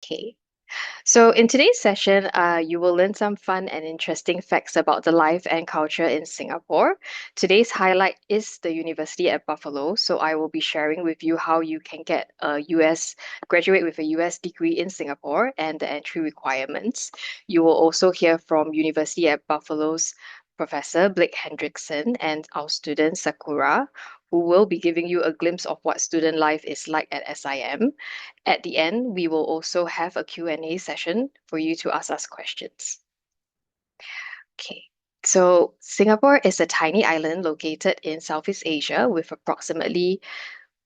Okay. So in today's session, you will learn some fun and interesting facts about the life and culture in Singapore. Today's highlight is the university at Buffalo. So I will be sharing with you how you can get graduate with a US degree in Singapore and the entry requirements. You will also hear from University at Buffalo's Professor Blake Hendrickson and our student Sakura, who will be giving you a glimpse of what student life is like at SIM. At the end, we will also have a Q&A session for you to ask us questions. Okay, so Singapore is a tiny island located in Southeast Asia with approximately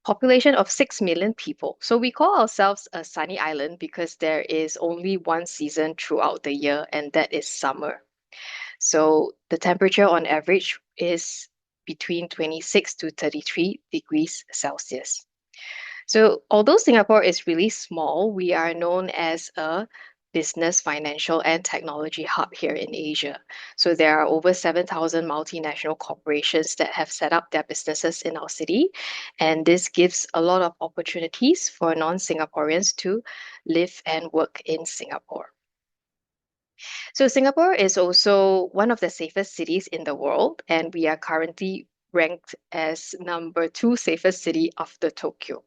population of 6 million people. So we call ourselves a sunny island because there is only one season throughout the year, and that is summer. So the temperature on average is between 26 to 33 degrees Celsius. So although Singapore is really small, we are known as a business, financial, and technology hub here in Asia. So there are over 7,000 multinational corporations that have set up their businesses in our city, and this gives a lot of opportunities for non-Singaporeans to live and work in Singapore. So Singapore is also one of the safest cities in the world, and we are currently ranked as #2 safest city after Tokyo.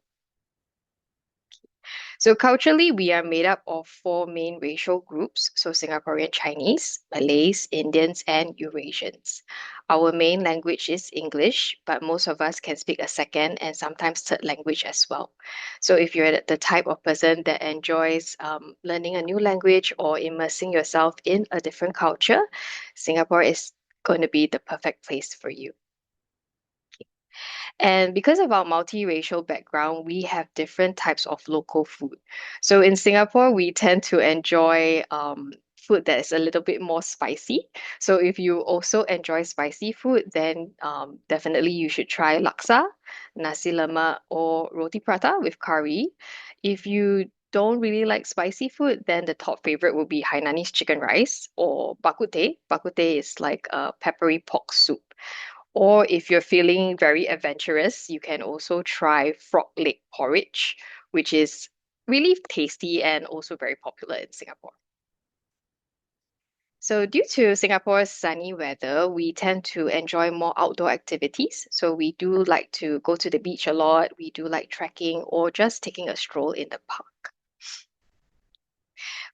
So culturally, we are made up of four main racial groups, so Singaporean Chinese, Malays, Indians, and Eurasians. Our main language is English, but most of us can speak a second and sometimes third language as well. So if you're the type of person that enjoys learning a new language or immersing yourself in a different culture, Singapore is going to be the perfect place for you. And because of our multiracial background, we have different types of local food. So in Singapore, we tend to enjoy food that is a little bit more spicy. So if you also enjoy spicy food, then definitely you should try laksa, nasi lemak, or roti prata with curry. If you don't really like spicy food, then the top favorite will be Hainanese chicken rice or bak kut teh. Bak kut teh is like a peppery pork soup. Or if you're feeling very adventurous, you can also try frog leg porridge, which is really tasty and also very popular in Singapore. So due to Singapore's sunny weather, we tend to enjoy more outdoor activities. So we do like to go to the beach a lot. We do like trekking or just taking a stroll in the park.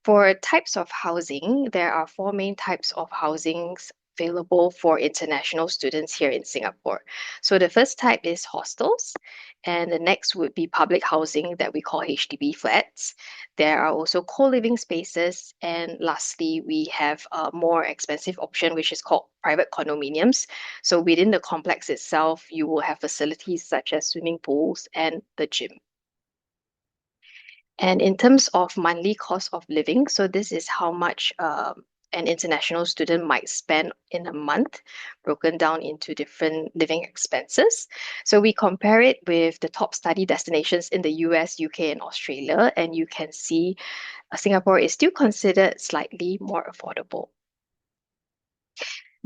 For types of housing, there are four main types of housings available for international students here in Singapore. So the first type is hostels, and the next would be public housing that we call HDB flats. There are also co-living spaces, and lastly, we have a more expensive option, which is called private condominiums. So within the complex itself, you will have facilities such as swimming pools and the gym. And in terms of monthly cost of living, so this is how much an international student might spend in a month, broken down into different living expenses. So we compare it with the top study destinations in the US, UK, and Australia, and you can see Singapore is still considered slightly more affordable.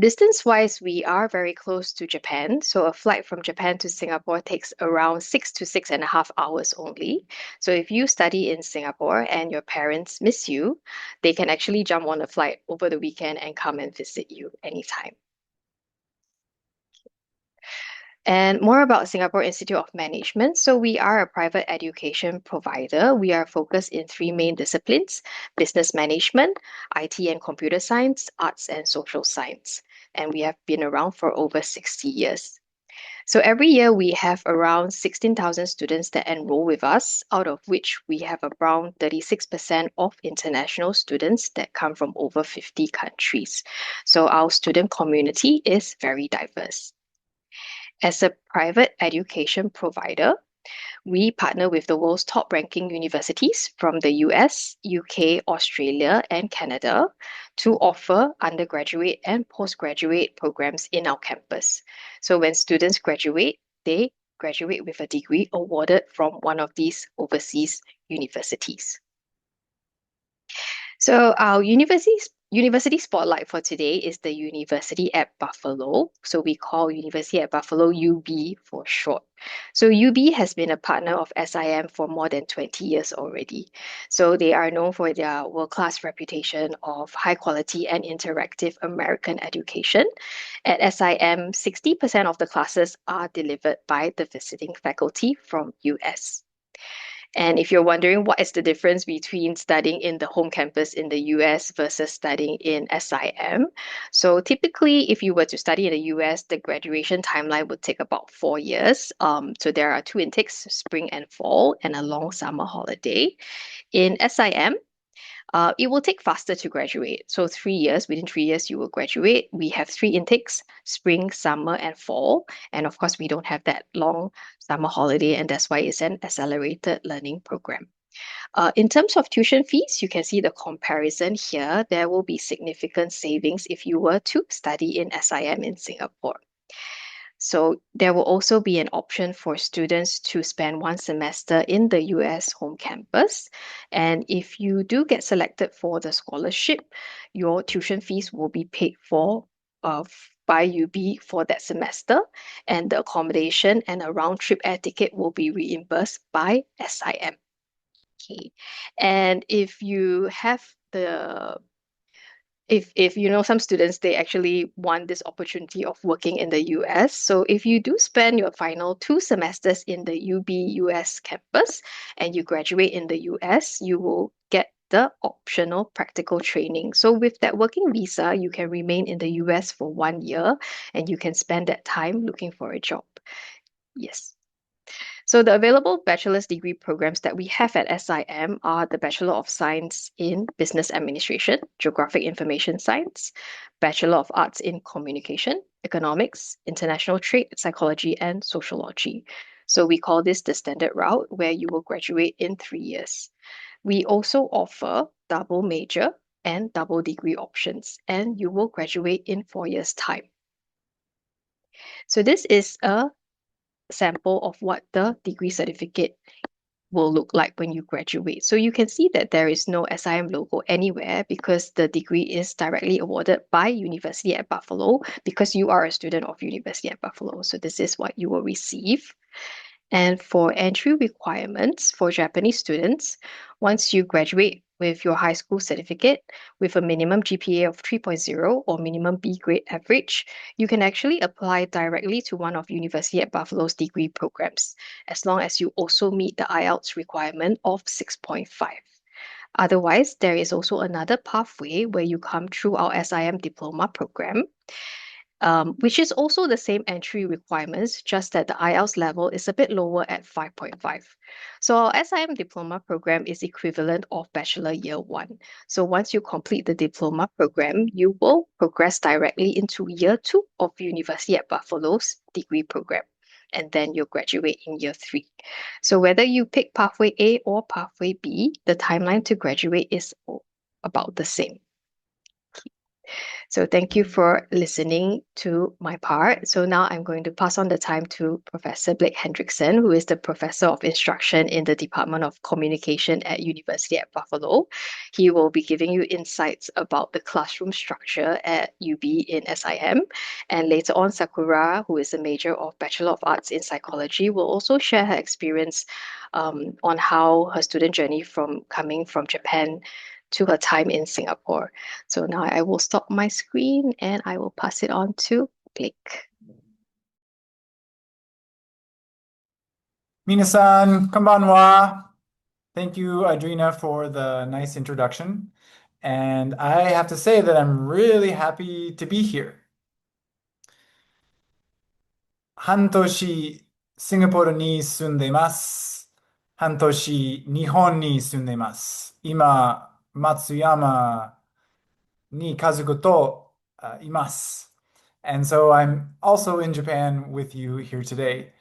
Distance-wise, we are very close to Japan. So a flight from Japan to Singapore takes around 6 to 6.5 hours only. So if you study in Singapore and your parents miss you, they can actually jump on a flight over the weekend and come and visit you anytime. And more about Singapore Institute of Management. So we are a private education provider. We are focused in three main disciplines: business management, IT and computer science, arts and social science. And we have been around for over 60 years. So every year we have around 16,000 students that enroll with us, out of which we have around 36% of international students that come from over 50 countries. So our student community is very diverse. As a private education provider, we partner with the world's top ranking universities from the US, UK, Australia, and Canada to offer undergraduate and postgraduate programs in our campus. So when students graduate, they graduate with a degree awarded from one of these overseas universities. So our university spotlight for today is the University at Buffalo. So we call University at Buffalo UB for short. So UB has been a partner of SIM for more than 20 years already. So they are known for their world-class reputation of high quality and interactive American education. At SIM, 60% of the classes are delivered by the visiting faculty from US. And if you're wondering what is the difference between studying in the home campus in the US versus studying in SIM, so typically if you were to study in the US, the graduation timeline would take about 4 years. So there are two intakes, spring and fall, and a long summer holiday. In SIM, it will take faster to graduate. So 3 years, within 3 years, you will graduate. We have three intakes, spring, summer, and fall. And of course, we don't have that long summer holiday, and that's why it's an accelerated learning program. In terms of tuition fees, you can see the comparison here. There will be significant savings if you were to study in SIM in Singapore. So there will also be an option for students to spend one semester in the US home campus. And if you do get selected for the scholarship, your tuition fees will be paid for by UB for that semester, and the accommodation and a round trip air ticket will be reimbursed by SIM. Okay. And if you have the if you know some students, they actually want this opportunity of working in the US. So if you do spend your final 2 semesters in the UB US campus and you graduate in the US, you will get the optional practical training. So with that working visa, you can remain in the US for 1 year and you can spend that time looking for a job. Yes. So the available bachelor's degree programs that we have at SIM are the Bachelor of Science in Business Administration, Geographic Information Science, Bachelor of Arts in Communication, Economics, International Trade, Psychology, and Sociology. So we call this the standard route where you will graduate in 3 years. We also offer double major and double degree options, and you will graduate in 4 years' time. So this is a sample of what the degree certificate will look like when you graduate. So you can see that there is no SIM logo anywhere because the degree is directly awarded by University at Buffalo because you are a student of University at Buffalo. So this is what you will receive. And for entry requirements for Japanese students, once you graduate with your high school certificate with a minimum GPA of 3.0 or minimum B grade average, you can actually apply directly to one of University at Buffalo's degree programs, as long as you also meet the IELTS requirement of 6.5. Otherwise, there is also another pathway where you come through our SIM diploma program, which is also the same entry requirements, just that the IELTS level is a bit lower at 5.5. So our SIM diploma program is equivalent of Bachelor Year 1. So once you complete the diploma program, you will progress directly into Year 2 of University at Buffalo's degree program. And then you'll graduate in Year 3. So whether you pick pathway A or pathway B, the timeline to graduate is about the same. So thank you for listening to my part. So now I'm going to pass on the time to Professor Blake Hendrickson, who is the Professor of Instruction in the Department of Communication at University at Buffalo. He will be giving you insights about the classroom structure at UB in SIM. And later on, Sakura, who is a major of Bachelor of Arts in Psychology, will also share her experience on how her student journey from coming from Japan to her time in Singapore. So now I will stop my screen and I will pass it on to Blake. 皆さん、こんばんは。Thank you, Adrina, for the nice introduction. And I have to say that I'm really happy to be here. 半年、シンガポールに住んでいます。半年、日本に住んでいます。今、松山に家族といます。And so I'm also in Japan with you here today.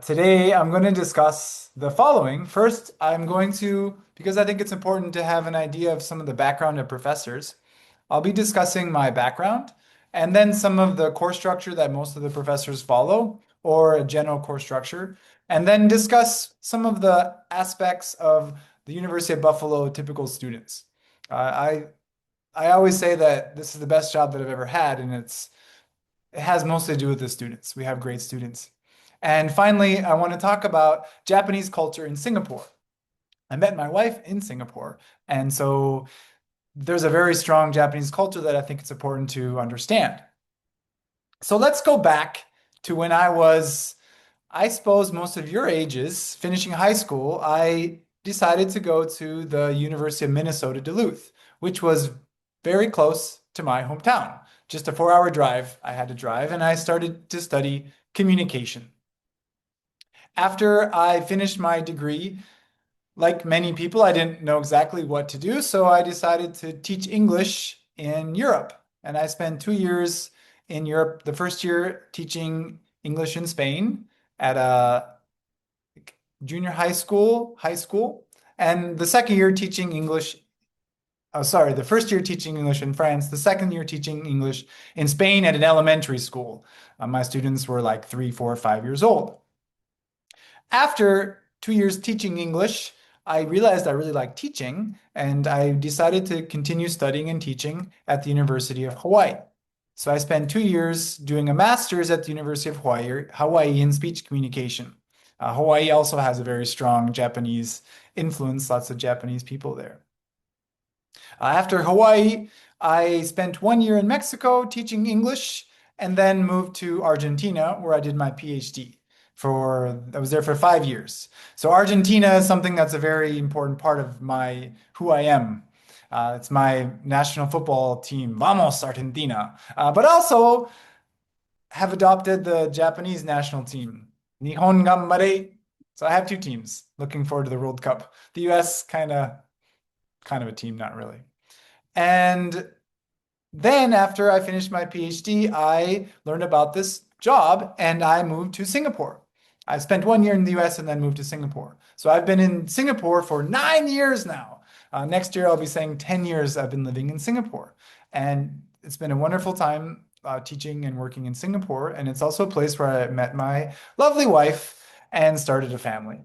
Today, I'm going to discuss the following. First, I'm going to, because I think it's important to have an idea of some of the background of professors, I'll be discussing my background and then some of the course structure that most of the professors follow, or a general course structure, and then discuss some of the aspects of the University of Buffalo typical students. I always say that this is the best job that I've ever had, and it has mostly to do with the students. We have great students. And finally, I want to talk about Japanese culture in Singapore. I met my wife in Singapore, and so there's a very strong Japanese culture that I think it's important to understand. So let's go back to when I suppose, most of your ages, finishing high school. I decided to go to the University of Minnesota Duluth, which was very close to my hometown. Just a 4-hour drive I had to drive, and I started to study communication. After I finished my degree, like many people, I didn't know exactly what to do, so I decided to teach English in Europe. And I spent 2 years in Europe, the first year teaching English in Spain at a junior high school, and the second year teaching English. Oh, sorry, the first year teaching English in France, the second year teaching English in Spain at an elementary school. My students were like 3, 4, 5 years old. After 2 years teaching English, I realized I really liked teaching, and I decided to continue studying and teaching at the University of Hawaii. So I spent 2 years doing a master's at the University of Hawaii in speech communication. Hawaii also has a very strong Japanese influence, lots of Japanese people there. After Hawaii, I spent 1 year in Mexico teaching English, and then moved to Argentina, where I did my PhD. I was there for 5 years. So Argentina is something that's a very important part of who I am. It's my national football team, Vamos Argentina. But also have adopted the Japanese national team, Nihon Gambare. So I have 2 teams. Looking forward to the World Cup. The US kind of a team, not really. And then after I finished my PhD, I learned about this job and I moved to Singapore. I spent 1 year in the US and then moved to Singapore. So I've been in Singapore for 9 years now. Next year, I'll be saying 10 years I've been living in Singapore. And it's been a wonderful time teaching and working in Singapore. And it's also a place where I met my lovely wife and started a family.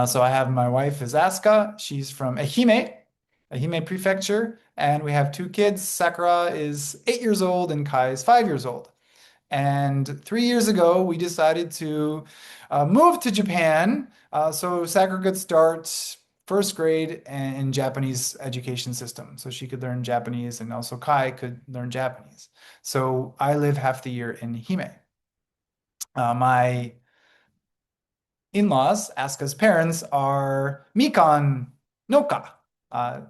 So I have my wife is Asuka. She's from Ehime Prefecture, and we have 2 kids. Sakura is 8 years old and Kai is 5 years old. And 3 years ago, we decided to move to Japan. So Sakura could start first grade in Japanese education system. So she could learn Japanese, and also Kai could learn Japanese. So I live half the year in Hime. My in-laws, Asuka's parents, are Mikan Noka.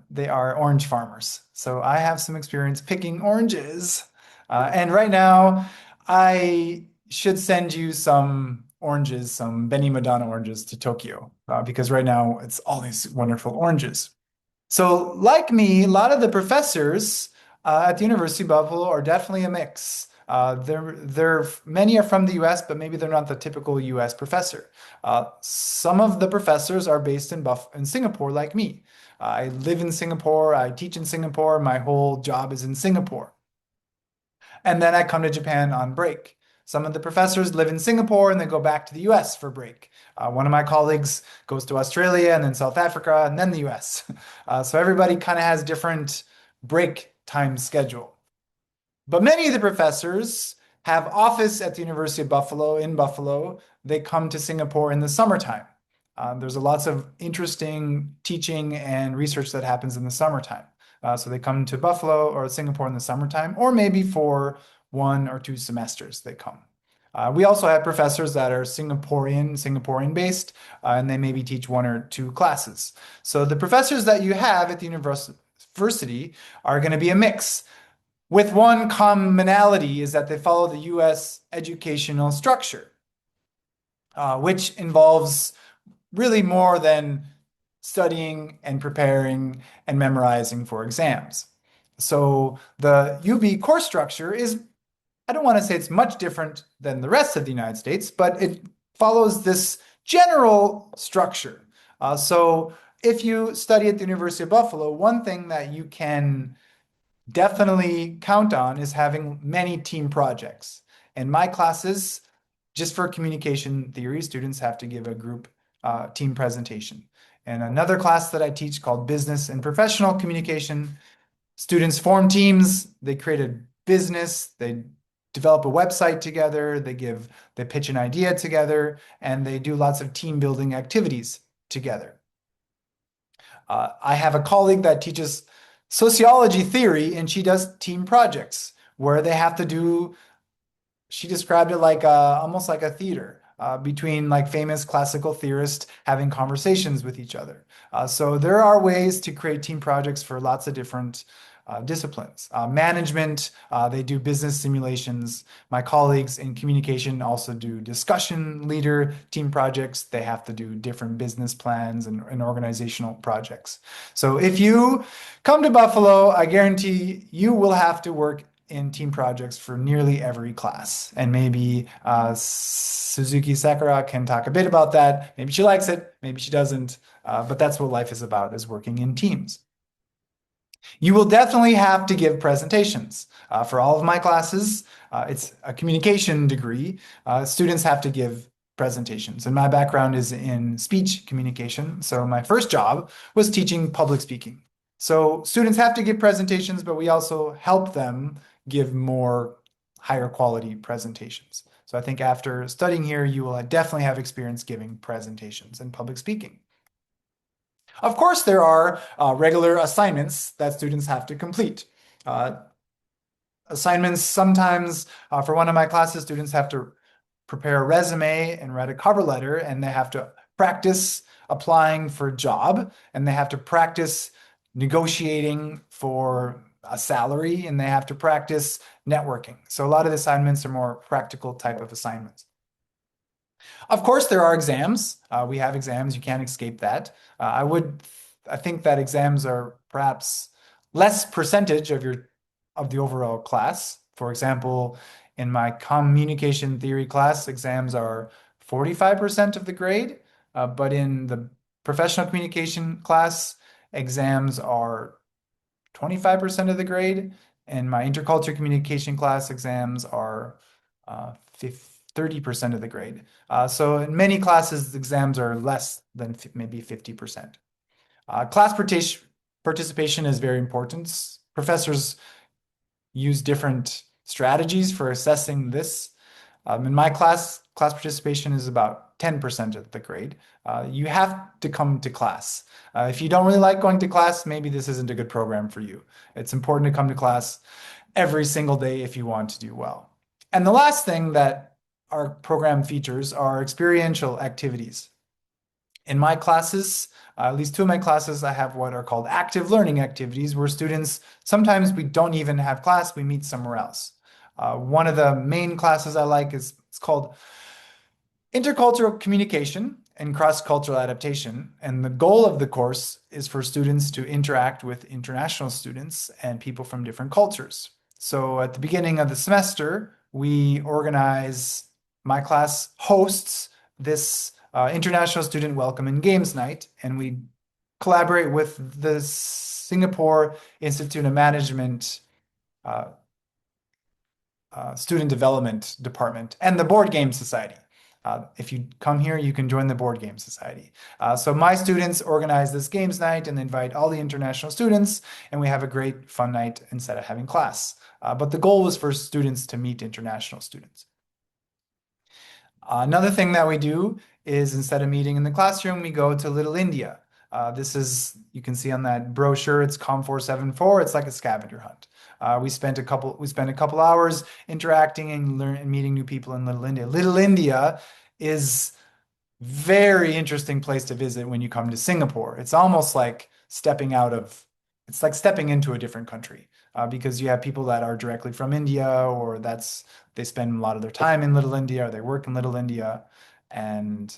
They are orange farmers. So I have some experience picking oranges. And right now, I should send you some oranges, some Beni Madonna oranges to Tokyo, because right now it's all these wonderful oranges. So like me, a lot of the professors at the University of Buffalo are definitely a mix. Many are from the US, but maybe they're not the typical US professor. Some of the professors are based in Singapore, like me. I live in Singapore, I teach in Singapore, my whole job is in Singapore. And then I come to Japan on break. Some of the professors live in Singapore and they go back to the US for break. One of my colleagues goes to Australia and then South Africa and then the US. So everybody kind of has different break time schedule. But many of the professors have office at the University of Buffalo in Buffalo. They come to Singapore in the summertime. There's lots of interesting teaching and research that happens in the summertime. So they come to Buffalo or Singapore in the summertime, or maybe for 1 or 2 semesters they come. We also have professors that are Singaporean based, and they maybe teach 1 or 2 classes. So the professors that you have at the university are going to be a mix, with one commonality is that they follow the US educational structure, which involves really more than studying and preparing and memorizing for exams. So the UB course structure is, I don't want to say it's much different than the rest of the United States, but it follows this general structure. So if you study at the University of Buffalo, one thing that you can definitely count on is having many team projects. In my classes, just for communication theory, students have to give a group team presentation. And another class that I teach called Business and Professional Communication, Students form teams, they create a business, they develop a website together, they pitch an idea together, and they do lots of team building activities together. I have a colleague that teaches sociology theory, and she does team projects where they have to do, she described it like almost like a theater between like famous classical theorists having conversations with each other. So there are ways to create team projects for lots of different disciplines. Management, they do business simulations. My colleagues in communication also do discussion leader team projects. They have to do different business plans and organizational projects. So if you come to Buffalo, I guarantee you will have to work in team projects for nearly every class. And maybe Suzuki Sakura can talk a bit about that. Maybe she likes it, maybe she doesn't, but that's what life is about, is working in teams. You will definitely have to give presentations. For all of my classes, it's a communication degree. Students have to give presentations. And my background is in speech communication. So my first job was teaching public speaking. So students have to give presentations, but we also help them give more higher quality presentations. So I think after studying here, you will definitely have experience giving presentations and public speaking. Of course, there are regular assignments that students have to complete. Assignments sometimes, for one of my classes, students have to prepare a resume and write a cover letter, and they have to practice applying for a job, and they have to practice negotiating for a salary, and they have to practice networking. So a lot of the assignments are more practical type of assignments. Of course, there are exams. We have exams. You can't escape that. I think that exams are perhaps less percentage of the overall class. For example, in my communication theory class, exams are 45% of the grade, but in the professional communication class, exams are 25% of the grade. In my intercultural communication class, exams are 30% of the grade. So in many classes, exams are less than maybe 50%. Class participation is very important. Professors use different strategies for assessing this. In my class participation is about 10% of the grade. You have to come to class. If you don't really like going to class, maybe this isn't a good program for you. It's important to come to class every single day if you want to do well. And the last thing that our program features are experiential activities. In my classes, at least two of my classes, I have what are called active learning activities, where students, sometimes we don't even have class, we meet somewhere else. One of the main classes I like it's called Intercultural Communication and Cross-Cultural Adaptation. And the goal of the course is for students to interact with international students and people from different cultures. So at the beginning of the semester, my class hosts this International Student Welcome and Games Night, and we collaborate with the Singapore Institute of Management Student Development Department and the Board Game Society. If you come here, you can join the Board Game Society. So my students organize this games night and invite all the international students, and we have a great fun night instead of having class. But the goal was for students to meet international students. Another thing that we do is instead of meeting in the classroom, we go to Little India. You can see on that brochure, it's COM474. It's like a scavenger hunt. We spent a couple hours interacting and meeting new people in Little India. Little India is very interesting place to visit when you come to Singapore. It's almost like stepping into a different country because you have people that are directly from India, or they spend a lot of their time in Little India, or they work in Little India, and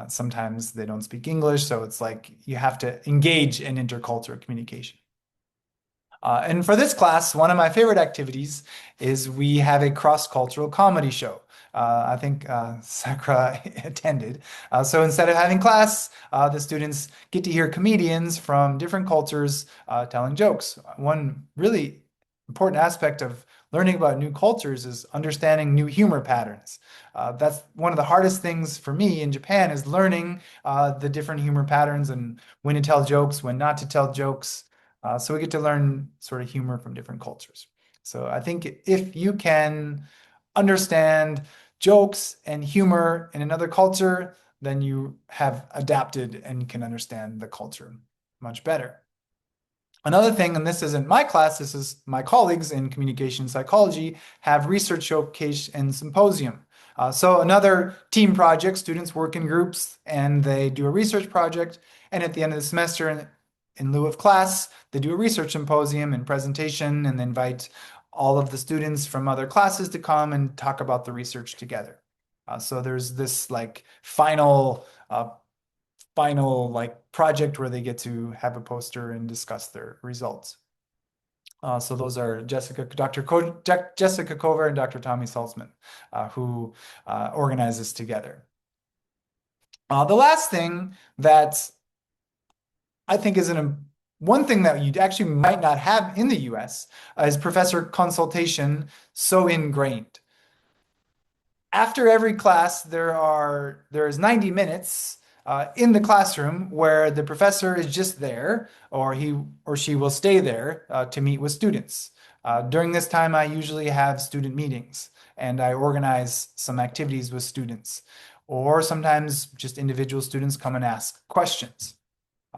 sometimes they don't speak English, so it's like you have to engage in intercultural communication. And for this class, one of my favorite activities is we have a cross-cultural comedy show. I think Sakura attended. So instead of having class, the students get to hear comedians from different cultures telling jokes. One really important aspect of learning about new cultures is understanding new humor patterns. That's one of the hardest things for me in Japan, is learning the different humor patterns and when to tell jokes, when not to tell jokes. So we get to learn sort of humor from different cultures. So I think if you can understand jokes and humor in another culture, then you have adapted and can understand the culture much better. Another thing, and this isn't my class, this is my colleagues in communication psychology, have research showcase and symposium. So another team project, students work in groups and they do a research project. And at the end of the semester, in lieu of class, they do a research symposium and presentation and invite all of the students from other classes to come and talk about the research together. So there's this like final like project where they get to have a poster and discuss their results. So those are Jessica Cover and Dr. Tommy Salzman, who organize this together. The last thing that I think is one thing that you actually might not have in the US is professor consultation so ingrained. After every class, there is 90 minutes in the classroom where the professor is just there, or he or she will stay there to meet with students. During this time, I usually have student meetings and I organize some activities with students, or sometimes just individual students come and ask questions.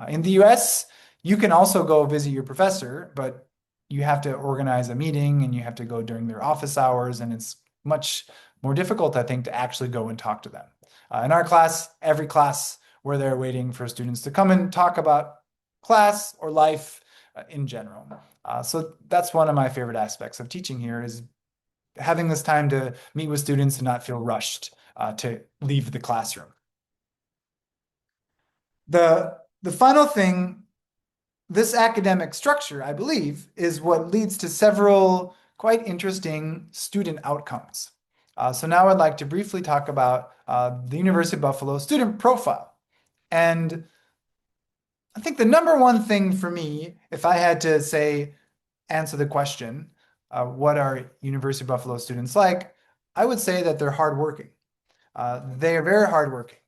In the US, you can also go visit your professor, but you have to organize a meeting and you have to go during their office hours, and it's much more difficult, I think, to actually go and talk to them. In our class, every class, we're there waiting for students to come and talk about class or life in general. So that's one of my favorite aspects of teaching here, is having this time to meet with students and not feel rushed to leave the classroom. The final thing, this academic structure, I believe, is what leads to several quite interesting student outcomes. So now I'd like to briefly talk about the University of Buffalo student profile. And I think the number one thing for me, if I had to say, answer the question, what are University of Buffalo students like? I would say that they're hardworking. They are very hardworking.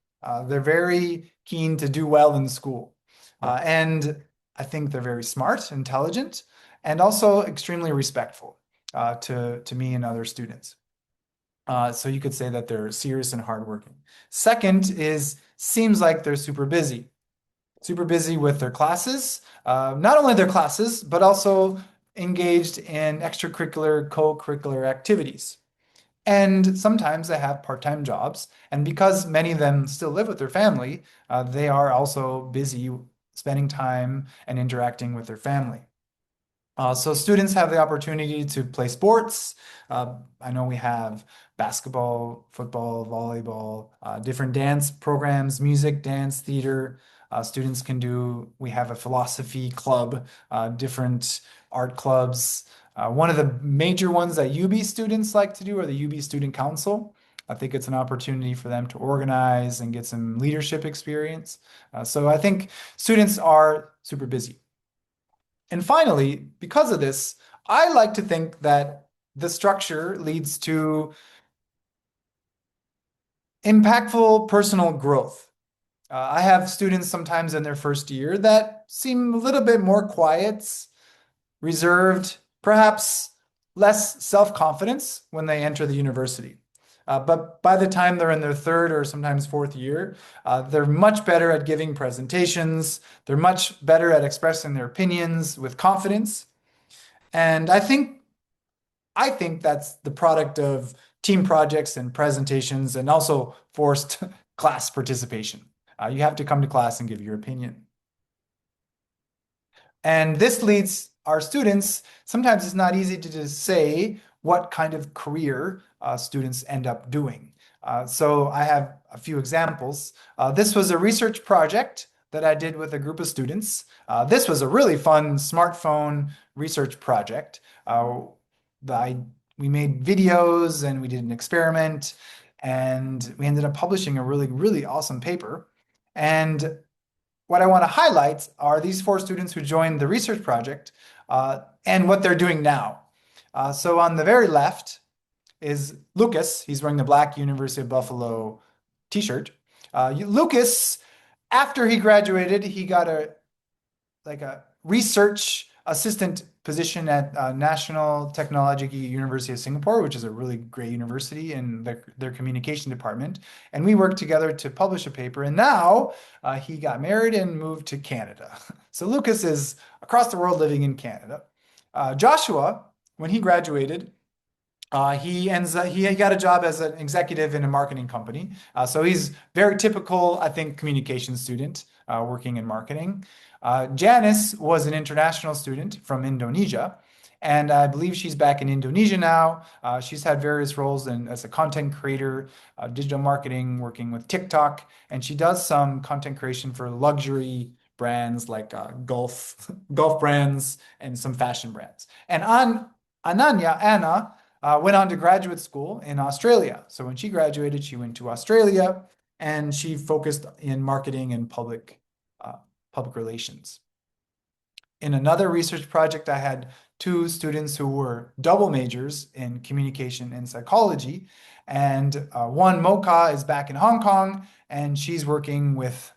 They're very keen to do well in school. And I think they're very smart, intelligent, and also extremely respectful to me and other students. So you could say that they're serious and hardworking. Second is, seems like they're super busy with their classes, not only their classes, but also engaged in extracurricular, co-curricular activities. And sometimes they have part-time jobs. And because many of them still live with their family, they are also busy spending time and interacting with their family. So students have the opportunity to play sports. I know we have basketball, football, volleyball, different dance programs, music, dance, theater. Students can we have a philosophy club, different art clubs. One of the major ones that UB students like to do are the UB Student Council. I think it's an opportunity for them to organize and get some leadership experience. So I think students are super busy. And finally, because of this, I like to think that the structure leads to impactful personal growth. I have students sometimes in their first year that seem a little bit more quiet, reserved, perhaps less self-confidence when they enter the university. But by the time they're in their third or sometimes fourth year, they're much better at giving presentations. They're much better at expressing their opinions with confidence. And I think that's the product of team projects and presentations, and also forced class participation. You have to come to class and give your opinion. And this leads our students, sometimes it's not easy to just say what kind of career students end up doing. So I have a few examples. This was a research project that I did with a group of students. This was a really fun smartphone research project. We made videos and we did an experiment, and we ended up publishing a really, really awesome paper. And what I want to highlight are these 4 students who joined the research project and what they're doing now. So on the very left is Lucas. He's wearing the black University of Buffalo t-shirt. Lucas, after he graduated, he got research assistant position at National Technological University of Singapore, which is a really great university in their communication department. And we worked together to publish a paper. And now he got married and moved to Canada. So Lucas is across the world living in Canada. Joshua, when he graduated, he got a job as an executive in a marketing company. So he's very typical, I think, communication student working in marketing. Janice was an international student from Indonesia, and I believe she's back in Indonesia now. She's had various roles as a content creator, digital marketing, working with TikTok, and she does some content creation for luxury brands like golf brands and some fashion brands. And Anna, went on to graduate school in Australia. So when she graduated, she went to Australia and she focused in marketing and public relations. In another research project, I had two students who were double majors in communication and psychology. And one, Mocha, is back in Hong Kong, and she's working with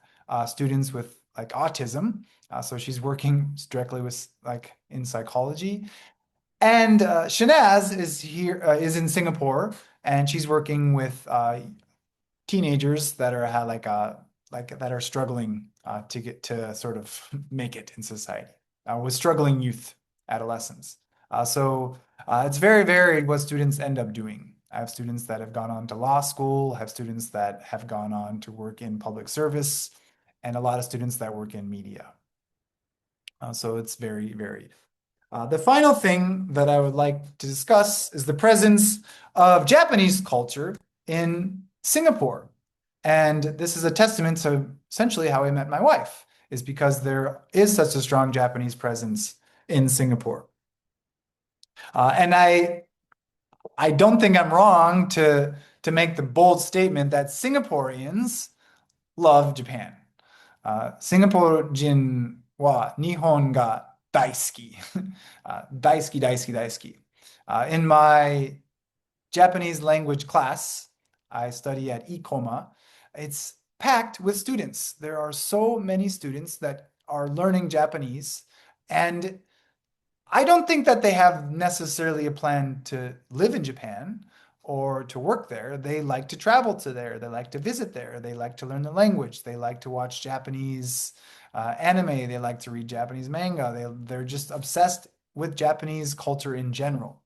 students with like autism. So she's working directly with in psychology. And Shanaz is in Singapore, and she's working with teenagers that are that are struggling to get to sort of make it in society, with struggling youth, adolescents. So it's very varied what students end up doing. I have students that have gone on to law school, I have students that have gone on to work in public service, and a lot of students that work in media. So it's very varied. The final thing that I would like to discuss is the presence of Japanese culture in Singapore. And this is a testament to essentially how I met my wife, is because there is such a strong Japanese presence in Singapore. And I don't think I'm wrong to make the bold statement that Singaporeans love Japan. Singapore-jin wa Nihon ga daisuki. Daisuki, daisuki, daisuki. In my Japanese language class, I study at Ikoma. It's packed with students. There are so many students that are learning Japanese, and I don't think that they have necessarily a plan to live in Japan or to work there. They like to travel to there. They like to visit there. They like to learn the language. They like to watch Japanese anime. They like to read Japanese manga. They're just obsessed with Japanese culture in general.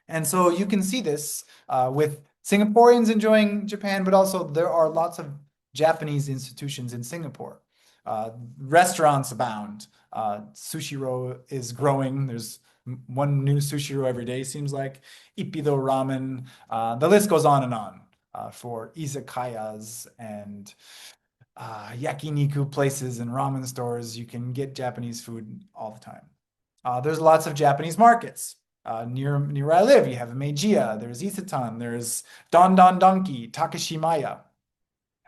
And so you can see this with Singaporeans enjoying Japan, but also there are lots of Japanese institutions in Singapore. Restaurants abound. Sushiro is growing. There's one new sushiro every day, seems like. Ippido ramen. The list goes on and on for izakayas and yakiniku places and ramen stores. You can get Japanese food all the time. There's lots of Japanese markets. Near where I live, you have Meijia, there's Isetan, there's Don Don Donki, Takashimaya.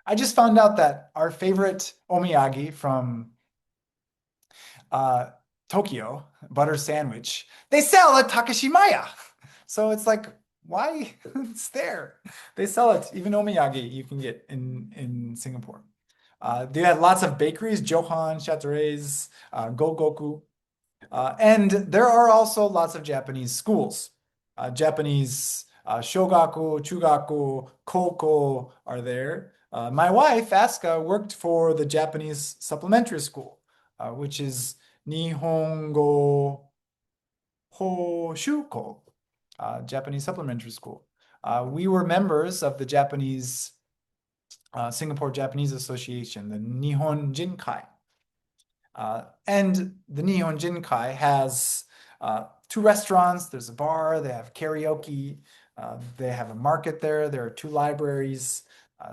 I just found out that our favorite omiyage from Tokyo, butter sandwich, they sell at Takashimaya. So it's like, why? It's there. They sell it. Even omiyage you can get in Singapore. They have lots of bakeries, Johan, Chateraise, Gogoku. And there are also lots of Japanese schools. Japanese shogaku, chugaku, koko are there. My wife, Asuka, worked for the Japanese supplementary school, which is Nihongo Hoshuko, Japanese supplementary school. We were members of the Japanese Singapore Japanese Association, the Nihon Jinkai. And the Nihon Jinkai has two restaurants, there's a bar, they have karaoke, they have a market there are two libraries,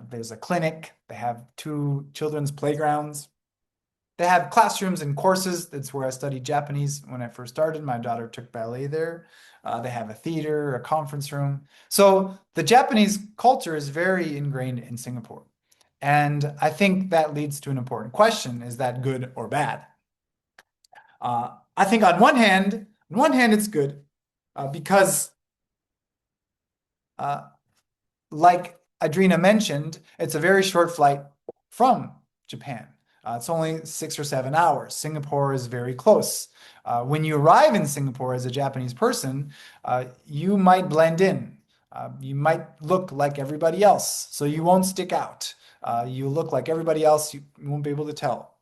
there's a clinic, they have two children's playgrounds. They have classrooms and courses. That's where I studied Japanese when I first started. My daughter took ballet there. They have a theater, a conference room. So the Japanese culture is very ingrained in Singapore. And I think that leads to an important question. Is that good or bad? I think on one hand, it's good because like Adrina mentioned, it's a very short flight from Japan. It's only 6 or 7 hours. Singapore is very close. When you arrive in Singapore as a Japanese person, you might blend in. You might look like everybody else, so you won't stick out. You look like everybody else, you won't be able to tell.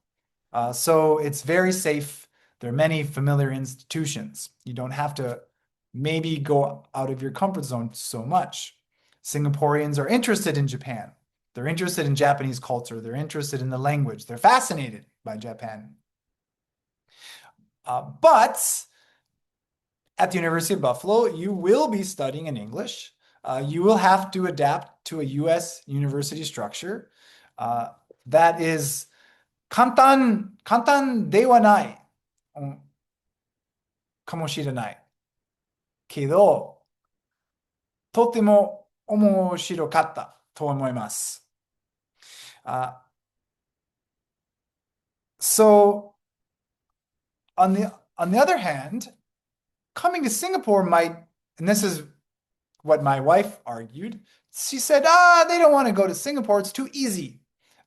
So it's very safe. There are many familiar institutions. You don't have to maybe go out of your comfort zone so much. Singaporeans are interested in Japan. They're interested in Japanese culture. They're interested in the language. They're fascinated by Japan. But at the University of Buffalo, you will be studying in English. You will have to adapt to a US university structure. That is 簡単ではないかもしれないけど、とても面白かったと思います。So, on the other hand, coming to Singapore might, and this is what my wife argued, she said, they don't want to go to Singapore. It's too easy.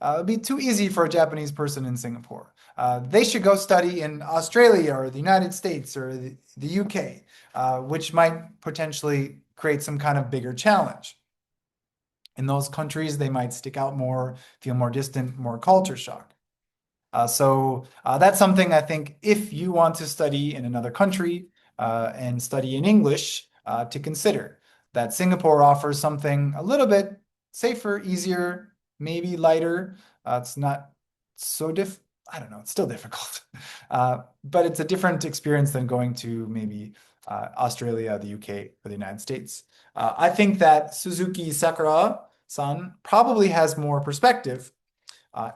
It'd be too easy for a Japanese person in Singapore. They should go study in Australia or the United States or the UK, which might potentially create some kind of bigger challenge. In those countries, they might stick out more, feel more distant, more culture shock. So that's something I think if you want to study in another country and study in English, to consider. That Singapore offers something a little bit safer, easier, maybe lighter. It's not so I don't know, it's still difficult. But it's a different experience than going to maybe Australia, the UK, or the United States. I think that Suzuki Sakura-san probably has more perspective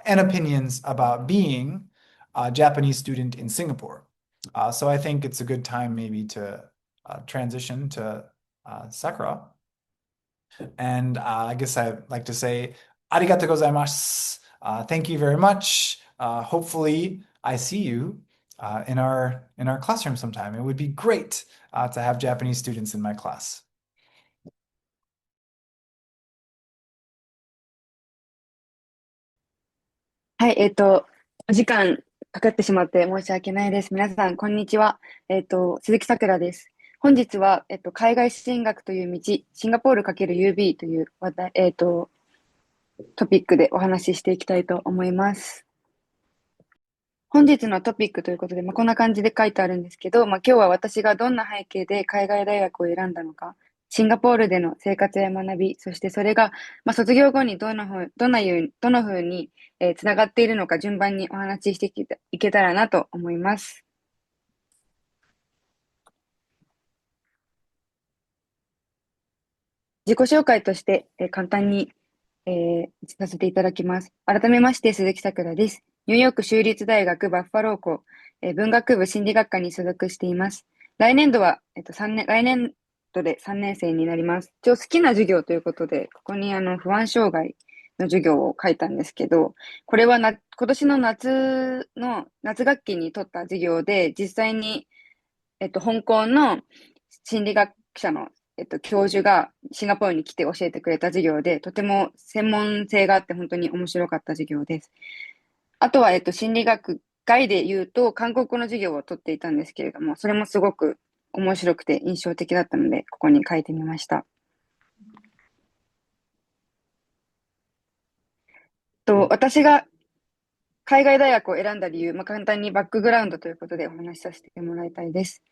and opinions about being a Japanese student in Singapore. So I think it's a good time maybe to transition to Sakura. And I guess I'd like to say, arigatou gozaimasu. Thank you very much. Hopefully I see you in our classroom sometime. It would be great to have Japanese students in my class. はい、お時間かかってしまって申し訳ないです。皆さん、こんにちは。鈴木さくらです。本日は、海外進学という道、シンガポール ×UB という話題、トピックでお話ししていきたいと思います。本日のトピックということで、こんな感じで書いてあるんですけど、今日は私がどんな背景で海外大学を選んだのか、シンガポールでの生活や学び、そしてそれが、卒業後にどのふうにつながっているのか順番にお話ししていけたらなと思います。自己紹介として、簡単に、させていただきます。改めまして鈴木さくらです。ニューヨーク州立大学バッファロー校、文学部心理学科に所属しています。来年度で3年生になります。好きな授業ということで、ここに不安障害の授業を書いたんですけど、これは今年の夏学期に取った授業で、実際に、香港の心理学者の、教授がシンガポールに来て教えてくれた授業で、とても専門性があって本当に面白かった授業です。あとは、心理学外で言うと、韓国語の授業を取っていたんですけれども、それもすごく面白くて印象的だったので、ここに書いてみました。私が海外大学を選んだ理由、簡単にバックグラウンドということでお話しさせてもらいたいです。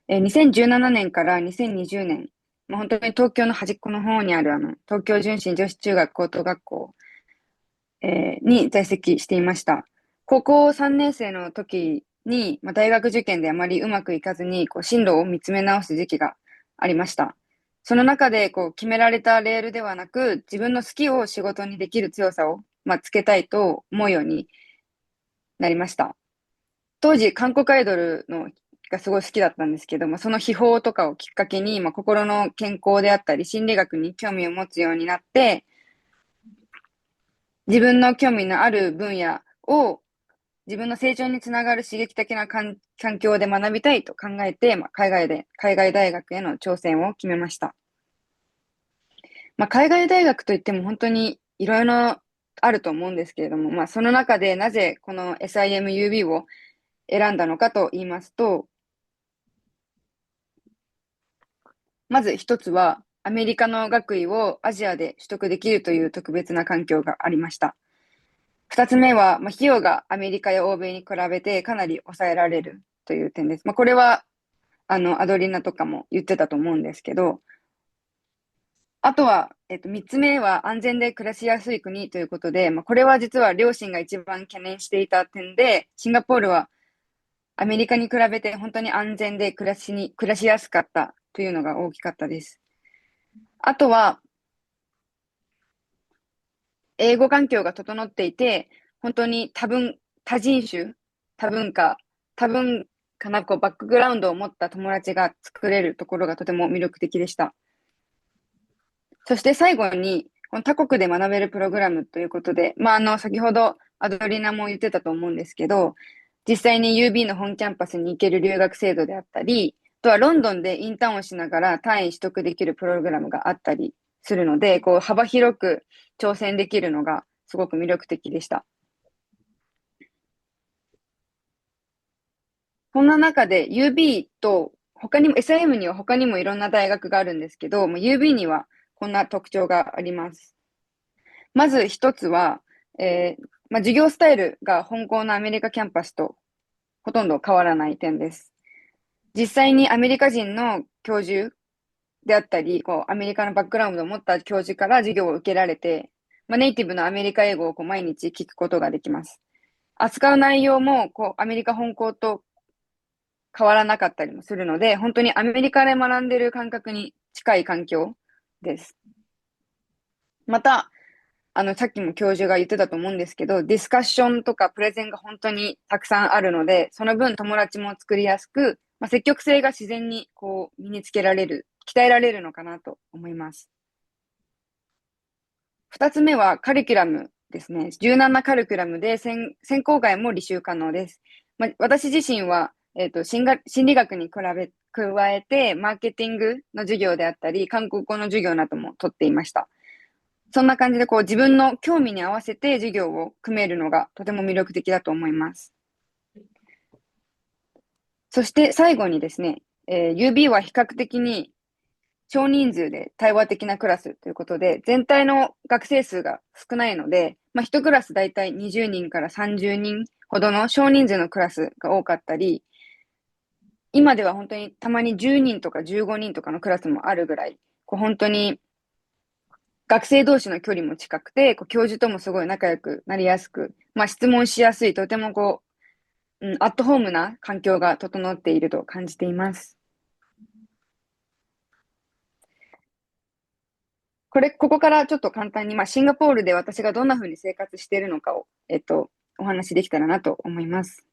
2017年から2020年、本当に東京の端っこの方にある東京純真女子中学高等学校、に在籍していました。高校3年生の時に、大学受験であまりうまくいかずに、進路を見つめ直す時期がありました。その中で決められたレールではなく、自分の好きを仕事にできる強さを、つけたいと思うようになりました。当時、韓国アイドルがすごい好きだったんですけども、その秘宝とかをきっかけに、心の健康であったり、心理学に興味を持つようになって、自分の興味のある分野を自分の成長につながる刺激的な環境で学びたいと考えて、海外大学への挑戦を決めました。海外大学といっても本当にいろいろなあると思うんですけれども、その中でなぜこの SIM-UB を選んだのかと言いますと、まず一つは、アメリカの学位をアジアで取得できるという特別な環境がありました。二つ目は、費用がアメリカや欧米に比べてかなり抑えられるという点です。これは、アドリーナとかも言ってたと思うんですけど、あとは、三つ目は安全で暮らしやすい国ということで、これは実は両親が一番懸念していた点で、シンガポールはアメリカに比べて本当に安全で暮らしやすかったというのが大きかったです。あとは、英語環境が整っていて、本当に多人種、多文化、バックグラウンドを持った友達が作れるところがとても魅力的でした。そして最後に、この他国で学べるプログラムということで、先ほどアドリナも言ってたと思うんですけど、実際に UB の本キャンパスに行ける留学制度であったり、あとはロンドンでインターンをしながら単位取得できるプログラムがあったりするので、幅広く挑戦できるのがすごく魅力的でした。そんな中で UB と他にも、SIM には他にもいろんな大学があるんですけど、UB にはこんな特徴があります。まず一つは、授業スタイルが本校のアメリカキャンパスとほとんど変わらない点です。実際にアメリカ人の教授であったり、アメリカのバックグラウンドを持った教授から授業を受けられて、ネイティブのアメリカ英語を毎日聞くことができます。扱う内容もアメリカ本校と変わらなかったりもするので、本当にアメリカで学んでいる感覚に近い環境です。また、さっきも教授が言ってたと思うんですけど、ディスカッションとかプレゼンが本当にたくさんあるので、その分友達も作りやすく、積極性が自然に身につけられる、鍛えられるのかなと思います。二つ目はカリキュラムですね。柔軟なカリキュラムで専攻外も履修可能です。私自身は、心理学に加えて、マーケティングの授業であったり、韓国語の授業なども取っていました。そんな感じで自分の興味に合わせて授業を組めるのがとても魅力的だと思います。そして最後にですね、UB は比較的に少人数で対話的なクラスということで、全体の学生数が少ないので、1クラスだいたい20人から30人ほどの少人数のクラスが多かったり、今では本当にたまに10人とか15人とかのクラスもあるぐらい、本当に学生同士の距離も近くて、教授ともすごい仲良くなりやすく、質問しやすい、とてもアットホームな環境が整っていると感じています。ここからちょっと簡単に、シンガポールで私がどんな風に生活しているのかを、お話しできたらなと思います。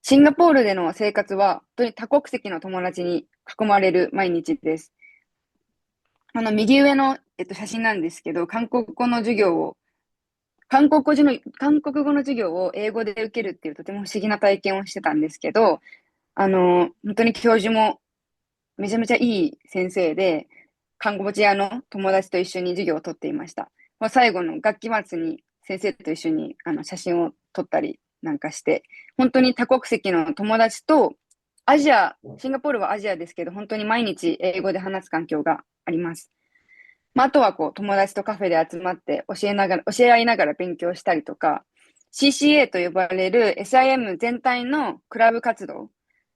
シンガポールでの生活は、本当に多国籍の友達に囲まれる毎日です。右上の、写真なんですけど、韓国語の授業を英語で受けるっていうとても不思議な体験をしてたんですけど、本当に教授もめちゃめちゃいい先生で、カンボジアの友達と一緒に授業を取っていました。最後の学期末に先生と一緒に写真を撮ったりなんかして、本当に多国籍の友達とシンガポールはアジアですけど、本当に毎日英語で話す環境があります。あとは友達とカフェで集まって教え合いながら勉強したりとか、CCA と呼ばれる SIM 全体のクラブ活動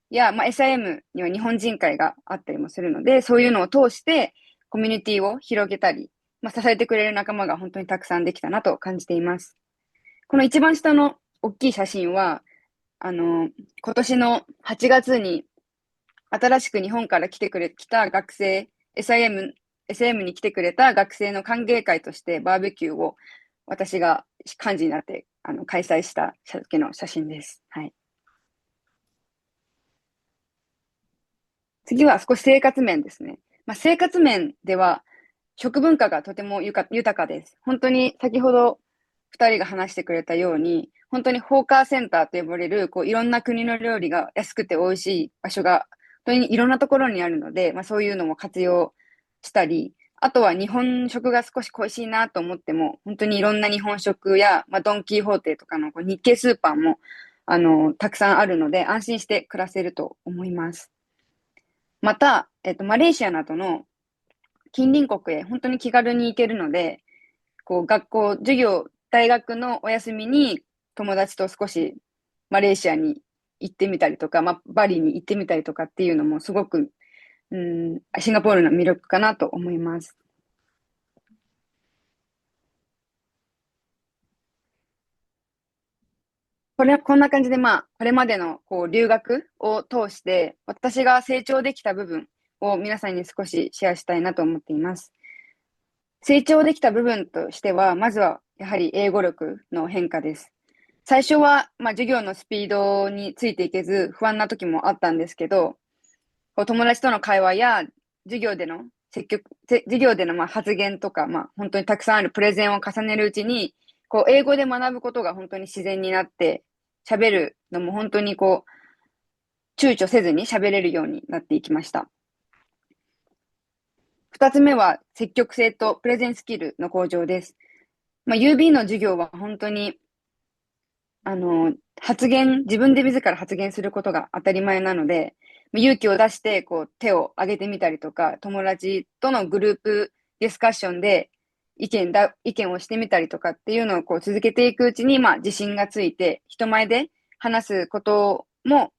や、SIM には日本人会があったりもするので、そういうのを通してコミュニティを広げたり、支えてくれる仲間が本当にたくさんできたなと感じています。この一番下の大きい写真は、今年の8月に新しく日本から来た学生、SM に来てくれた学生の歓迎会としてバーベキューを私が幹事になって開催した時の写真です。はい。次は少し生活面ですね。生活面では食文化がとても豊かです。本当に先ほど2人が話してくれたように、本当にホーカーセンターと呼ばれるいろんな国の料理が安くて美味しい場所が本当にいろんなところにあるので、そういうのも活用したり、あとは日本食が少し恋しいなと思っても、本当にいろんな日本食や、ドンキーホーテとかの日系スーパーも、たくさんあるので、安心して暮らせると思います。また、マレーシアなどの近隣国へ本当に気軽に行けるので、学校、授業、大学のお休みに友達と少しマレーシアに行ってみたりとか、バリに行ってみたりとかっていうのもすごく、シンガポールの魅力かなと思います。こんな感じで、これまでの留学を通して、私が成長できた部分を皆さんに少しシェアしたいなと思っています。成長できた部分としては、まずはやはり英語力の変化です。最初は、授業のスピードについていけず不安な時もあったんですけど、友達との会話や授業での発言とか、本当にたくさんあるプレゼンを重ねるうちに、英語で学ぶことが本当に自然になって、喋るのも本当に躊躇せずに喋れるようになっていきました。二つ目は積極性とプレゼンスキルの向上です。UB の授業は本当に、自分で自ら発言することが当たり前なので、勇気を出して手を挙げてみたりとか、友達とのグループディスカッションで意見をしてみたりとかっていうのを続けていくうちに、自信がついて、人前で話すことも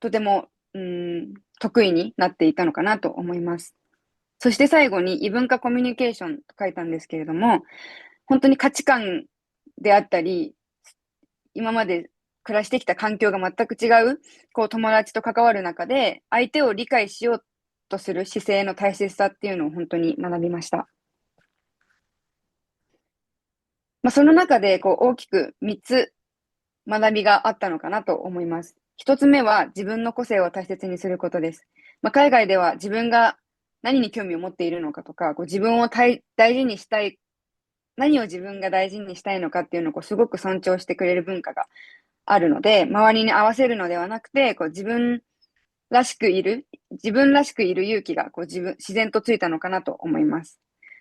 とても、得意になっていたのかなと思います。そして最後に異文化コミュニケーションと書いたんですけれども、本当に価値観であったり、今まで暮らしてきた環境が全く違う、友達と関わる中で、相手を理解しようとする姿勢の大切さっていうのを本当に学びました。その中で、大きく3つ学びがあったのかなと思います。1つ目は自分の個性を大切にすることです。海外では自分が何に興味を持っているのかとか、自分を大事にしたい、何を自分が大事にしたいのかっていうのをすごく尊重してくれる文化があるので、周りに合わせるのではなくて、自分らしくいる勇気が自然とついたのかなと思います。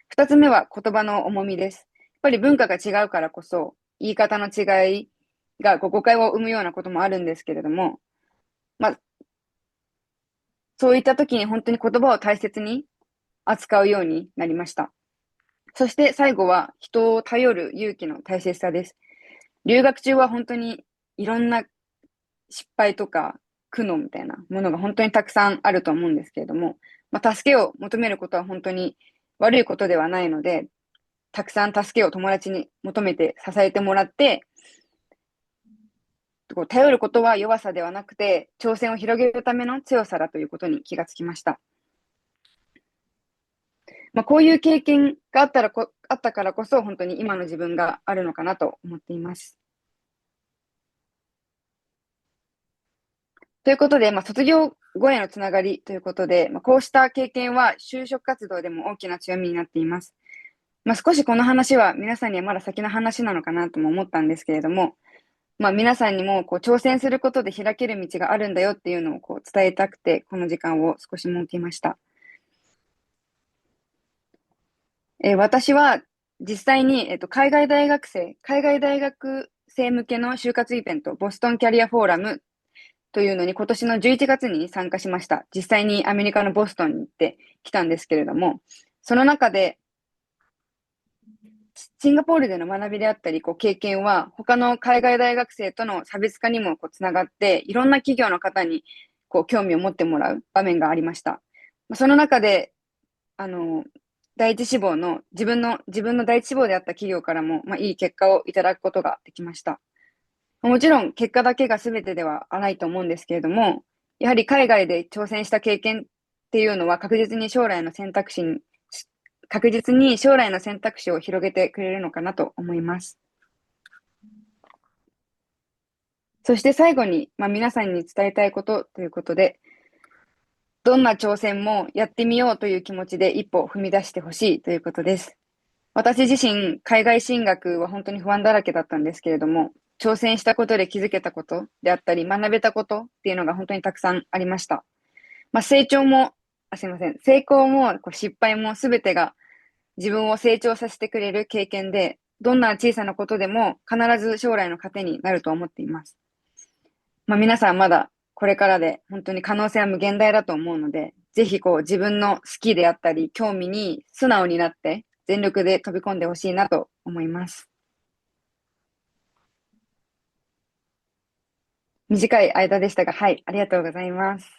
二つ目は言葉の重みです。やっぱり文化が違うからこそ、言い方の違いが誤解を生むようなこともあるんですけれども、そういった時に本当に言葉を大切に扱うようになりました。そして最後は人を頼る勇気の大切さです。留学中は本当にいろんな失敗とか苦悩みたいなものが本当にたくさんあると思うんですけれども、助けを求めることは本当に悪いことではないので、たくさん助けを友達に求めて支えてもらって、頼ることは弱さではなくて、挑戦を広げるための強さだということに気がつきました。こういう経験があったからこそ、本当に今の自分があるのかなと思っています。ということで、卒業後へのつながりということで、こうした経験は就職活動でも大きな強みになっています。少しこの話は皆さんにはまだ先の話なのかなとも思ったんですけれども、皆さんにも挑戦することで開ける道があるんだよっていうのを伝えたくて、この時間を少し設けました。私は実際に、海外大学生向けの就活イベント、ボストンキャリアフォーラムというのに今年の11月に参加しました。実際にアメリカのボストンに行ってきたんですけれども、その中でシンガポールでの学びであったり、経験は他の海外大学生との差別化にもつながって、いろんな企業の方に興味を持ってもらう場面がありました。その中で、第一志望の自分の第一志望であった企業からも、いい結果をいただくことができました。もちろん結果だけが全てではないと思うんですけれども、やはり海外で挑戦した経験っていうのは確実に将来の選択肢を広げてくれるのかなと思います。そして最後に、皆さんに伝えたいことということで、どんな挑戦もやってみようという気持ちで一歩踏み出してほしいということです。私自身、海外進学は本当に不安だらけだったんですけれども、挑戦したことで気づけたことであったり、学べたことっていうのが本当にたくさんありました。成長もすいません。成功も失敗もすべてが自分を成長させてくれる経験で、どんな小さなことでも必ず将来の糧になると思っています。皆さんまだこれからで本当に可能性は無限大だと思うので、ぜひ自分の好きであったり、興味に素直になって全力で飛び込んでほしいなと思います。短い間でしたが、はい、ありがとうございます。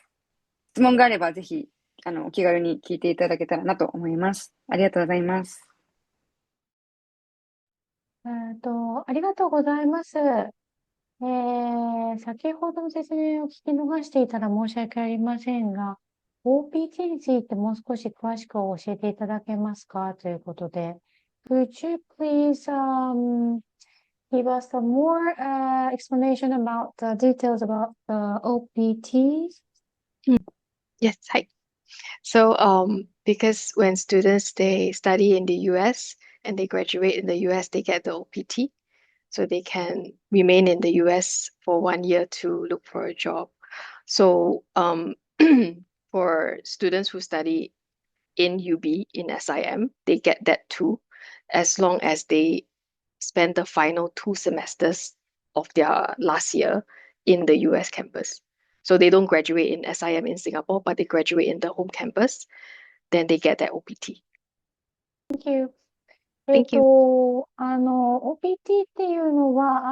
質問があればぜひ、お気軽に聞いていただけたらなと思います。ありがとうございます。ありがとうございます。先ほどの説明を聞き逃していたら申し訳ありませんが、OPT についてもう少し詳しく教えていただけますかということで、Could you please give us some more explanation about the details about the OPTs? Yes, hi. So, because when students they study in the US and they graduate in the US, they get the OPT, so they can remain in the US for 1 year to look for a job. So, for students who study in UB in SIM, they get that too, as long as they spend the final 2 semesters of their last year in the US campus. So they don't graduate in SIM in Singapore, but they graduate in the home campus, then they get that OPT. Thank you. Thank you. OPT っていうのは、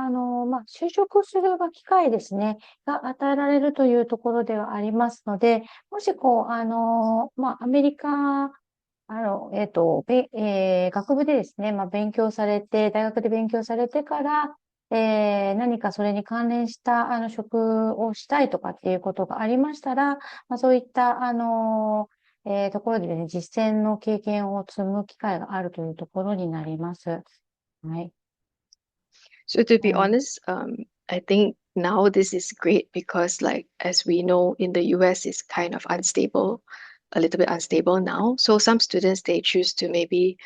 就職する機会ですね、が与えられるというところではありますので、もしアメリカ、学部でですね、勉強されて、大学で勉強されてから、何かそれに関連した、職をしたいとかっていうことがありましたら、そういった、ところでね、実践の経験を積む機会があるというところになります。はい。So to be うん。 honest, I think now this is great because like as we know in the US it's kind of unstable, a little bit unstable now. So some students they choose to maybe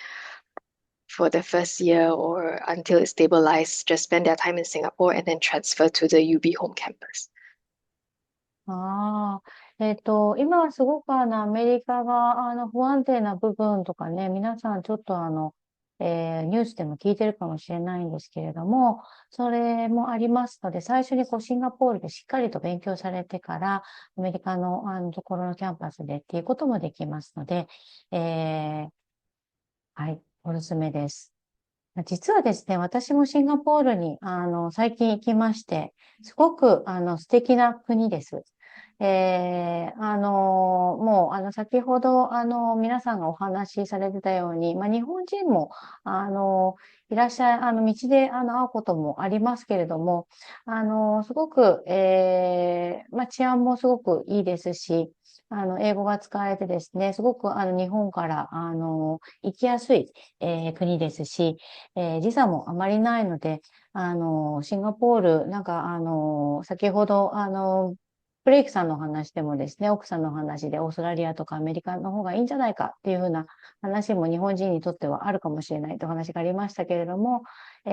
for the first year or until it's stabilized, just spend their time in Singapore and then transfer to the UB home campus. ああ、今はすごくアメリカが不安定な部分とかね、皆さんちょっとニュースでも聞いてるかもしれないんですけれども、それもありますので、最初にシンガポールでしっかりと勉強されてから、アメリカのところのキャンパスでっていうこともできますので、はい、おすすめです。実はですね、私もシンガポールに、最近行きまして、すごく、素敵な国です。もう、先ほど、皆さんがお話しされてたように、日本人も、いらっしゃい、道で、会うこともありますけれども、すごく、治安もすごくいいですし、英語が使えてですね、すごく、日本から、行きやすい、国ですし、時差もあまりないので、シンガポール、先ほど、ブレイクさんの話でもですね、奥さんの話でオーストラリアとかアメリカの方がいいんじゃないかっていうふうな話も日本人にとってはあるかもしれないという話がありましたけれども、い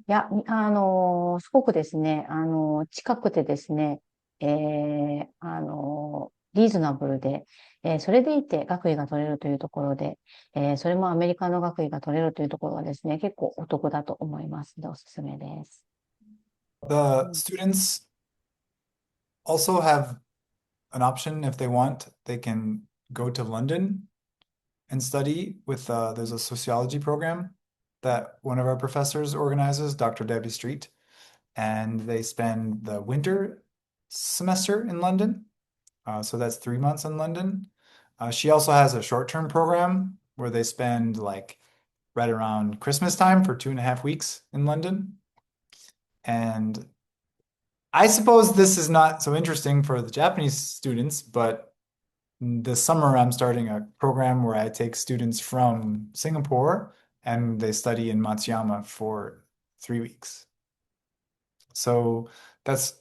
や、すごくですね、近くてですね、リーズナブルで、それでいて学位が取れるというところで、それもアメリカの学位が取れるというところはですね、結構お得だと思いますので、おすすめです。The students also have an option if they want. They can go to London and study with, there's a sociology program that one of our professors organizes, Dr. Debbie Street, and they spend the winter semester in London. So that's 3 months in London. She also has a short-term program where they spend like right around Christmas time for 2.5 weeks in London. And I suppose this is not so interesting for the Japanese students, but this summer I'm starting a program where I take students from Singapore and they study in Matsuyama for 3 weeks. So that's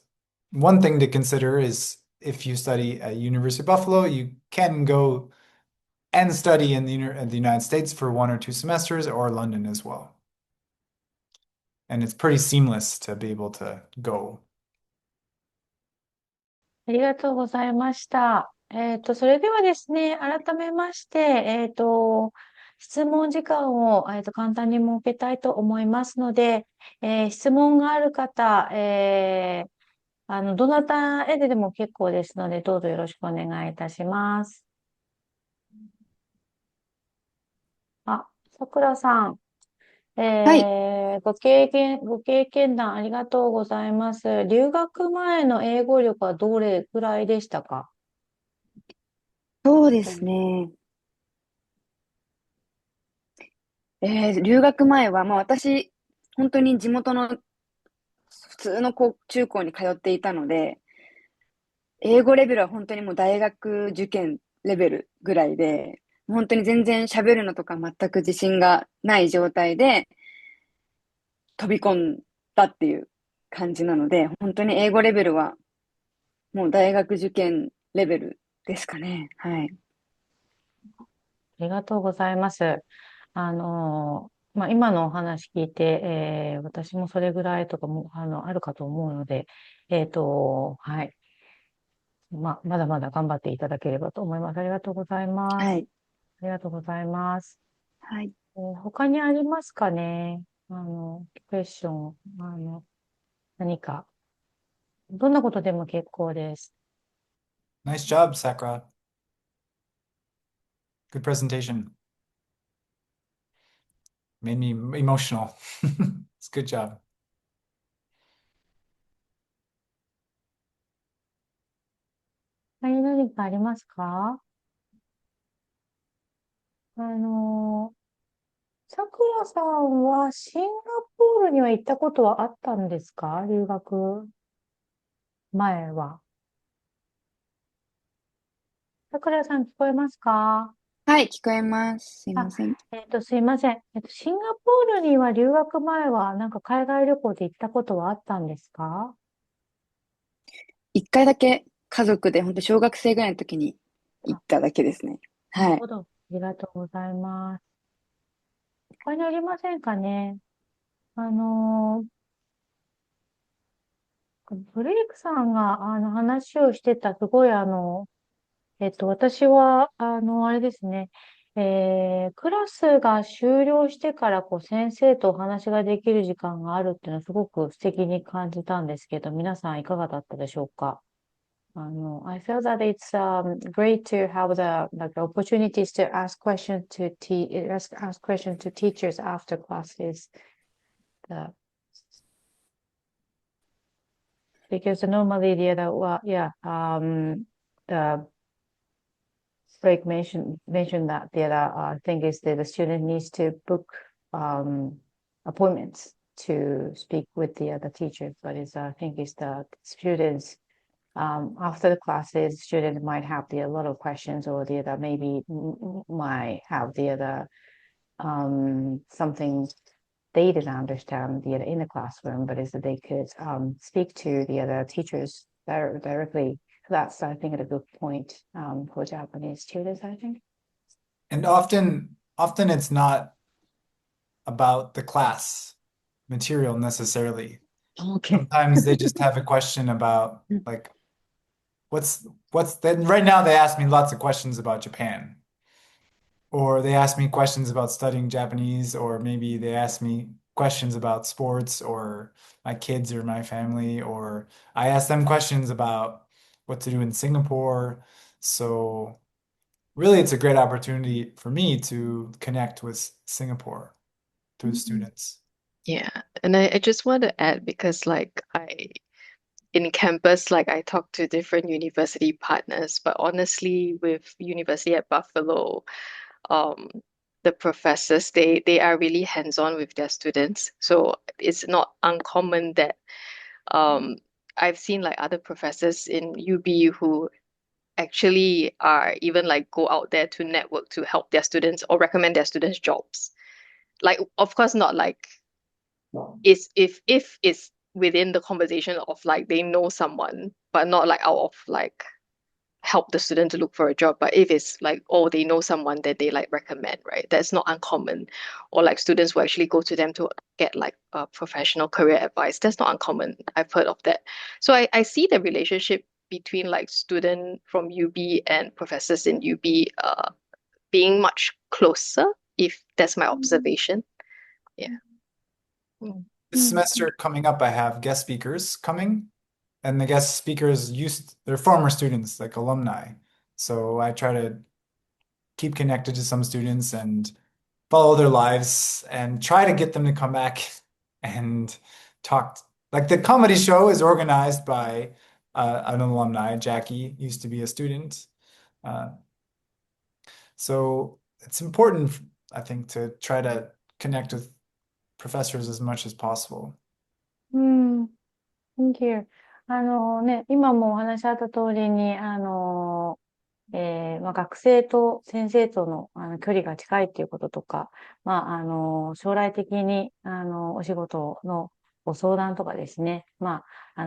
one thing to consider is if you study at University of Buffalo, you can go and study in the United States for 1 or 2 semesters or London as well. And it's pretty seamless to be able to go. ありがとうございました。それではですね、改めまして、質問時間を、簡単に設けたいと思いますので、質問がある方、どなたへでも結構ですので、どうぞよろしくお願いいたします。あ、さくらさん、はい。ご経験談ありがとうございます。留学前の英語力はどれぐらいでしたか？そうですね。留学前は、私、本当に地元の普通の中高に通っていたので、英語レベルは本当にもう大学受験レベルぐらいで、本当に全然喋るのとか全く自信がない状態で飛び込んだっていう感じなので、本当に英語レベルはもう大学受験レベルですかね。はい。ありがとうございます。今のお話聞いて、私もそれぐらいとかも、あるかと思うので、はい。まだまだ頑張っていただければと思います。ありがとうございます。はい。ありがとうございます。はい。他にありますかね？クエスチョン、何か、どんなことでも結構です。Nice job, Sakura. Good presentation. Made me emotional. It's a good job. 他に何かありますか？あの、さくらさんはシンガポールには行ったことはあったんですか？留学前は。さくらさん聞こえますか？はい、聞こえます。すいあ、ません。すいません。シンガポールには留学前はなんか海外旅行で行ったことはあったんですか？一回だけ家族で、本当小学生ぐらいの時に行あ、っただけですね。はい。なるほど。ありがとうございます。他にありませんかね？あのブレイクさんが話をしてたすごい私は、あれですね。クラスが終了してから、先生とお話ができる時間があるっていうのはすごく素敵に感じたんですけど、皆さんいかがだったでしょうか？I feel that it's great to have the opportunities to ask questions ask questions to teachers after classes. The, because normally the Blake mentioned that the other thing is that the student needs to book appointments to speak with the other teacher. But I think is the students after the classes, students might have a lot of questions, or the other maybe might have the other something they didn't understand the other in the classroom, but is that they could speak to the other teachers directly. So that's, I think, a good point for Japanese students, I think. And often it's not about the class material necessarily. Okay. Sometimes they just have a question about like what's then right now they ask me lots of questions about Japan. Or they ask me questions about studying Japanese, or maybe they ask me questions about sports or my kids or my family, or I ask them questions about what to do in Singapore. So really, it's a great opportunity for me to connect with Singapore through students. Yeah, and I just want to add because in campus, like I talk to different university partners, but honestly, with University at Buffalo, um, the professors they are really hands-on with their students. So it's not uncommon that um, I've seen like other professors in UB who actually are even like go out there to network to help their students or recommend their students jobs. Like, of course, not like is if it's within the conversation of like they know someone, but not like out of like help the student to look for a job. But if it's like, oh, they know someone that they like recommend, right? That's not uncommon. Or like students will actually go to them to get like a professional career advice. That's not uncommon. I've heard of that. So I see the relationship between like student from UB and professors in UB being much closer, if that's my observation. Yeah. This semester coming up, I have guest speakers coming, and the guest speakers they're former students, like alumni. So I try to keep connected to some students and follow their lives and try to get them to come back and talk. Like the comedy show is organized by an alumni. Jackie used to be a student. So it's important, I think, to try to connect with professors as much as possible. Thank you. 今もお話あった通りに、学生と先生との、距離が近いっていうこととか、将来的に、お仕事のご相談とかですね、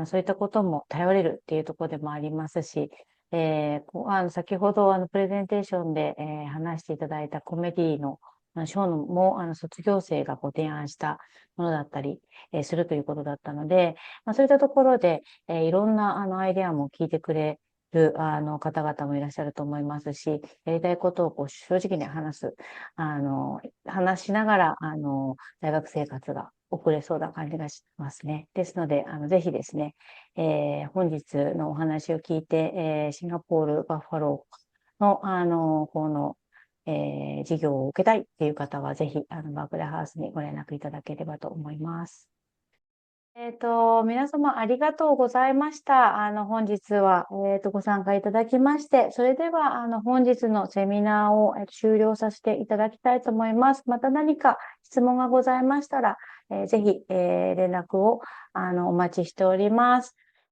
そういったことも頼れるっていうところでもありますし、先ほど、プレゼンテーションで、話していただいたコメディの、ショーも、卒業生がご提案したものだったり、するということだったので、そういったところで、いろんな、アイデアも聞いてくれる、方々もいらっしゃると思いますし、やりたいことをこう正直に話しながら、大学生活が送れそうな感じがしますね。ですので、ぜひですね、本日のお話を聞いて、シンガポールバッファローの、この、授業を受けたいっていう方は、ぜひ、バークレーハウスにご連絡いただければと思います。皆様ありがとうございました。本日は、ご参加いただきまして、それでは、本日のセミナーを、終了させていただきたいと思います。また何か質問がございましたら、ぜひ、連絡を、お待ちしております。